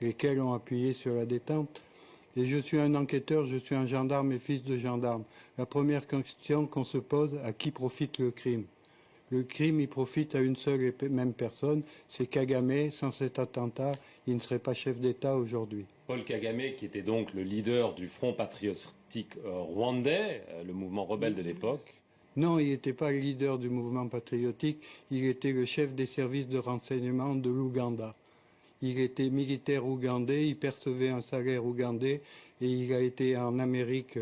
lesquels ont appuyé sur la détente. Et je suis un enquêteur, je suis un gendarme et fils de gendarme. La première question qu'on se pose, à qui profite le crime? Le crime, il profite à une seule et même personne, c'est Kagame. Sans cet attentat, il ne serait pas chef d'État aujourd'hui. Paul Kagame, qui était donc le leader du Front patriotique rwandais, le mouvement rebelle de l'époque. Non, il n'était pas le leader du mouvement patriotique, il était le chef des services de renseignement de l'Ouganda. Il était militaire ougandais, il percevait un salaire ougandais et il a été en Amérique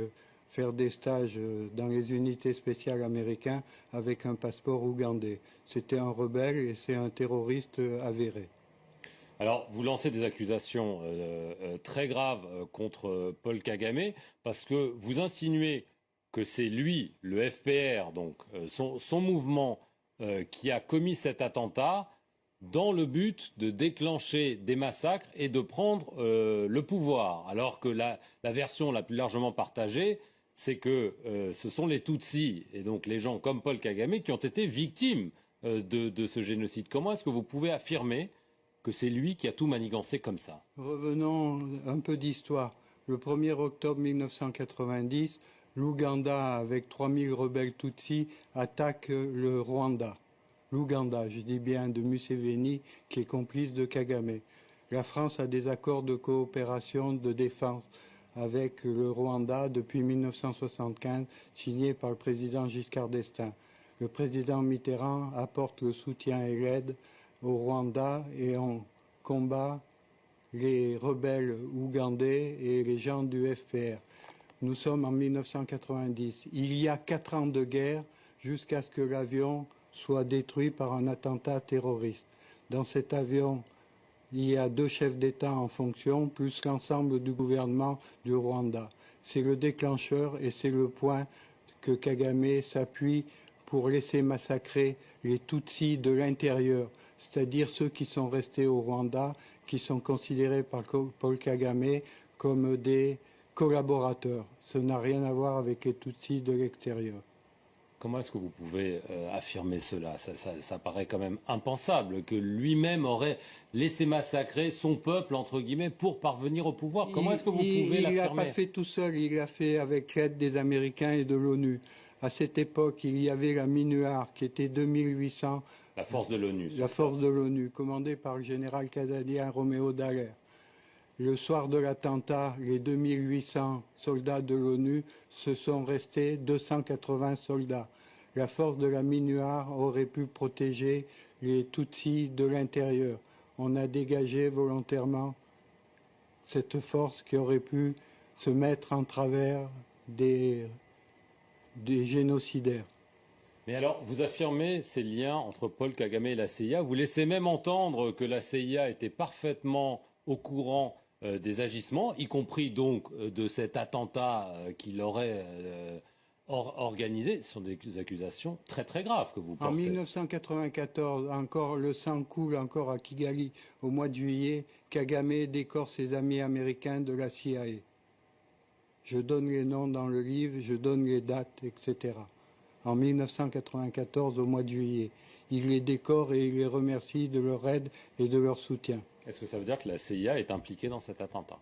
faire des stages dans les unités spéciales américaines avec un passeport ougandais. C'était un rebelle et c'est un terroriste avéré. Alors, vous lancez des accusations très graves contre Paul Kagame parce que vous insinuez que c'est lui, le FPR, donc son mouvement, qui a commis cet attentat dans le but de déclencher des massacres et de prendre le pouvoir. Alors que la version la plus largement partagée, c'est que ce sont les Tutsis, et donc les gens comme Paul Kagame, qui ont été victimes de ce génocide. Comment est-ce que vous pouvez affirmer que c'est lui qui a tout manigancé comme ça? Revenons un peu d'histoire. Le 1er octobre 1990, l'Ouganda, avec 3000 rebelles Tutsis, attaque le Rwanda. L'Ouganda, je dis bien, de Museveni, qui est complice de Kagame. La France a des accords de coopération de défense avec le Rwanda depuis 1975, signés par le président Giscard d'Estaing. Le président Mitterrand apporte le soutien et l'aide au Rwanda et on combat les rebelles ougandais et les gens du FPR. Nous sommes en 1990. Il y a 4 ans de guerre jusqu'à ce que l'avion soit détruit par un attentat terroriste. Dans cet avion, il y a 2 chefs d'État en fonction, plus l'ensemble du gouvernement du Rwanda. C'est le déclencheur et c'est le point que Kagame s'appuie pour laisser massacrer les Tutsis de l'intérieur, c'est-à-dire ceux qui sont restés au Rwanda, qui sont considérés par Paul Kagame comme des collaborateurs. Ça n'a rien à voir avec les Tutsis de l'extérieur. Comment est-ce que vous pouvez affirmer cela? Ça paraît quand même impensable que lui-même aurait laissé massacrer son peuple, entre guillemets, pour parvenir au pouvoir. Comment est-ce que vous pouvez l'affirmer? Il l'a pas fait tout seul, il l'a fait avec l'aide des Américains et de l'ONU. À cette époque, il y avait la MINUAR qui était 2800. La force de l'ONU. La force de l'ONU, commandée par le général canadien Roméo Dallaire. Le soir de l'attentat, les 2800 soldats de l'ONU se sont restés 280 soldats. La force de la MINUAR aurait pu protéger les Tutsis de l'intérieur. On a dégagé volontairement cette force qui aurait pu se mettre en travers des génocidaires. Mais alors, vous affirmez ces liens entre Paul Kagame et la CIA. Vous laissez même entendre que la CIA était parfaitement au courant des agissements, y compris donc de cet attentat qu'il aurait organisé. Ce sont des accusations très très graves que vous portez. En 1994, encore le sang coule encore à Kigali. Au mois de juillet, Kagame décore ses amis américains de la CIA. Je donne les noms dans le livre, je donne les dates, etc. En 1994, au mois de juillet. Il les décore et il les remercie de leur aide et de leur soutien. Est-ce que ça veut dire que la CIA est impliquée dans cet attentat?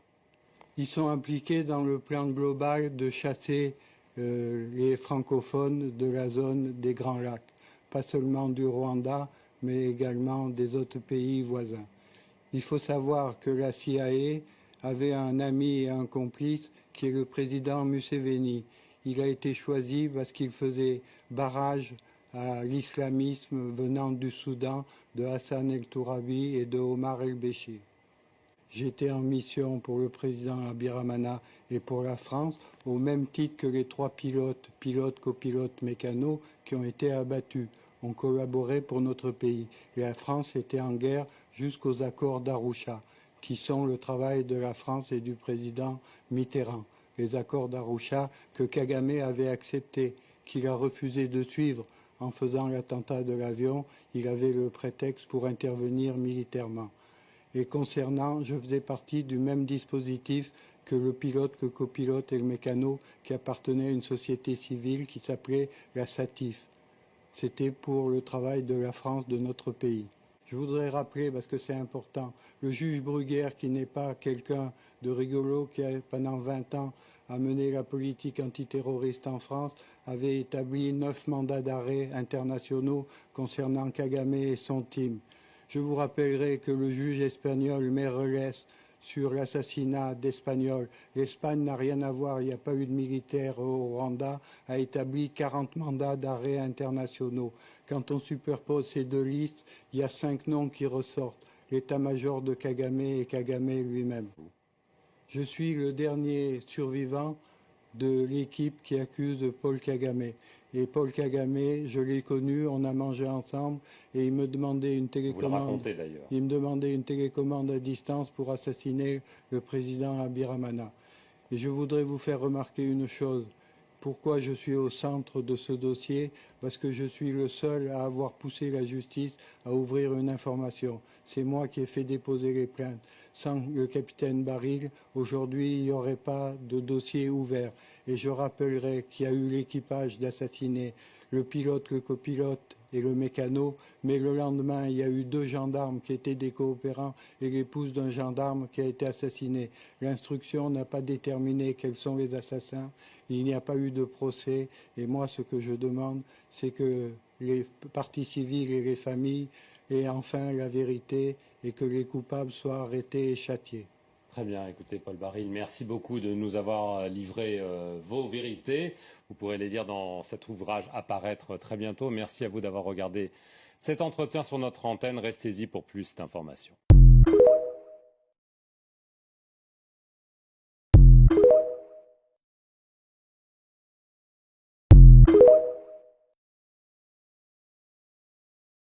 Ils sont impliqués dans le plan global de chasser les francophones de la zone des Grands Lacs. Pas seulement du Rwanda, mais également des autres pays voisins. Il faut savoir que la CIA avait un ami et un complice qui est le président Museveni. Il a été choisi parce qu'il faisait barrage à l'islamisme venant du Soudan, de Hassan el-Tourabi et de Omar el-Béchir. J'étais en mission pour le président Abiramana et pour la France, au même titre que les 3 pilotes, copilotes, mécanos, qui ont été abattus. On collaborait pour notre pays. Et la France était en guerre jusqu'aux accords d'Arusha, qui sont le travail de la France et du président Mitterrand. Les accords d'Arusha que Kagame avait acceptés, qu'il a refusé de suivre en faisant l'attentat de l'avion. Il avait le prétexte pour intervenir militairement. Et concernant, je faisais partie du même dispositif que le pilote, que copilote et le mécano qui appartenait à une société civile qui s'appelait la SATIF. C'était pour le travail de la France, de notre pays. Je voudrais rappeler, parce que c'est important, le juge Bruguière, qui n'est pas quelqu'un de rigolo, qui a pendant 20 ans a mené la politique antiterroriste en France, avait établi 9 mandats d'arrêt internationaux concernant Kagame et son team. Je vous rappellerai que le juge espagnol Merles, sur l'assassinat d'Espagnols, l'Espagne n'a rien à voir, il n'y a pas eu de militaires au Rwanda, a établi 40 mandats d'arrêt internationaux. Quand on superpose ces deux listes, il y a 5 noms qui ressortent, l'état-major de Kagame et Kagame lui-même. Je suis le dernier survivant de l'équipe qui accuse Paul Kagame. Et Paul Kagame, je l'ai connu, on a mangé ensemble et il me demandait une télécommande. Vous le racontez d'ailleurs. Il me demandait une télécommande à distance pour assassiner le président Abiramana. Et je voudrais vous faire remarquer une chose. Pourquoi je suis au centre de ce dossier? Parce que je suis le seul à avoir poussé la justice à ouvrir une information. C'est moi qui ai fait déposer les plaintes. Sans le capitaine Baril, aujourd'hui, il n'y aurait pas de dossier ouvert. Et je rappellerai qu'il y a eu l'équipage d'assassiner le pilote, le copilote et le mécano, mais le lendemain, il y a eu 2 gendarmes qui étaient des coopérants et l'épouse d'un gendarme qui a été assassiné. L'instruction n'a pas déterminé quels sont les assassins, il n'y a pas eu de procès, et moi, ce que je demande, c'est que les parties civiles et les familles aient enfin la vérité et que les coupables soient arrêtés et châtiés. Très bien, écoutez Paul Baril, merci beaucoup de nous avoir livré vos vérités. Vous pourrez les lire dans cet ouvrage à paraître très bientôt. Merci à vous d'avoir regardé cet entretien sur notre antenne. Restez-y pour plus d'informations.